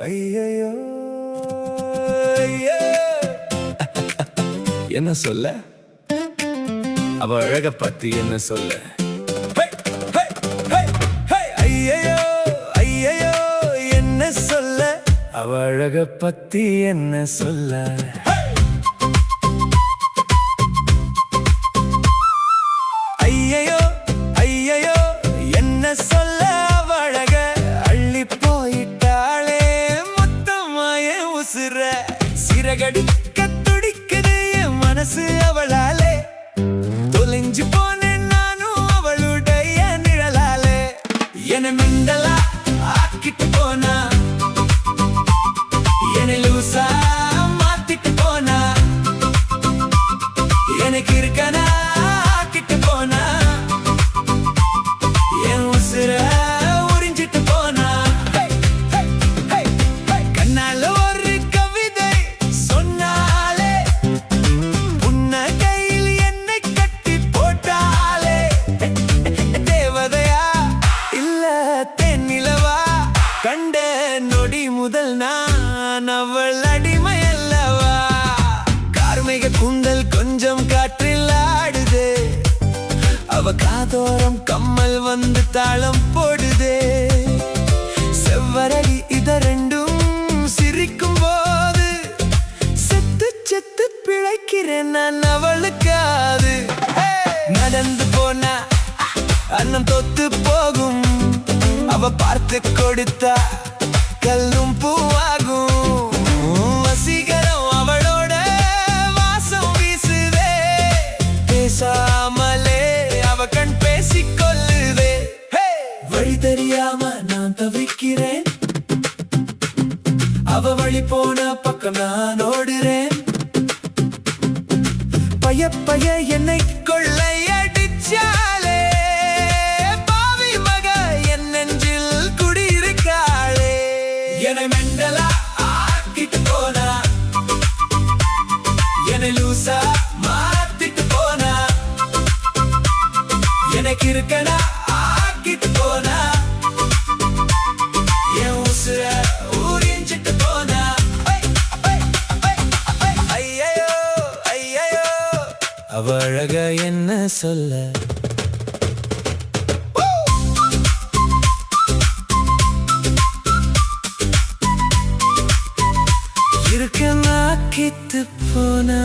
ஐயையோ ஐயோ. என்ன சொல்ல? அவ அழக பத்தி என்ன சொல்ல? ஐயையோ ஐயையோ என்ன சொல்ல? அவ அழக பத்தி என்ன சொல்ல? ஐயையோ ஐயையோ என்ன சொல்ல? அவ அழக அள்ளி போயிட்டாளே மொத்தமாய உசுர சிறகடிக்க துடிக்குது என் மனசு அவளாலே. தொலைஞ்சு போனேன் நானும் அவளுடைய நிழலாலே. என்னை மிண்டலா ஆக்கிட்டு போனா, என்னை லூசா மாத்திட்டு போனா, எனக்கு இருக்கனா ஆக்கிட்டு போனா, என் உசுர உறிஞ்சிட்டு போனா. கண்ணால ஒரு கவிதை சொன்னாலே, புன்னகையில் என்னை கட்டி போட்டாலே. தேவதையா இல்ல தென்னிலவா, கண்ட நொடி முதல் நான் அவள் அடிமை அல்லவா. கார்மிக கூந்தல் கொஞ்சம் காற்றில் ஆடுதே, அவ காதோரம் கம்மல் வந்து தாளம் போடுதே. செவ்வரடி இத ரெண்டும் சிரிக்கும் போது செத்து செத்து பிழைக்கிறேன் நான் அவளுக்காது. நடந்து போனா அன்னம் தொத்து போகும், அவ பார்த்து கொடுத்தா கல்லும் பூவாகும். வசீகரம் அவளோட வாசம் வீசுதே, பேசாமலே அவ கண் பேசிக் கொள்ளுதே. வழி தெரியாம நான் தவிக்கிறேன், அவ வழி போன பக்கம் நான் ஓடுறேன். பைய பைய என்னை கொள்ளையடிச்சாலே, பாவி மக என் நெஞ்சில் குடியிருக்காளே. என்னை மெண்டலா ஆக்கிட்டு போனா, என்னை லூசா மாத்திட்டு போனா, எனக்கு இருக்கனா ஆக்கிட்டு போனா, என் உசுர உறிஞ்சிட்டு போனா. ஐயையோ ஐயையோ அவ அழக என்ன சொல்ல? இருக்கனா ஆக்கிட்டு போனா.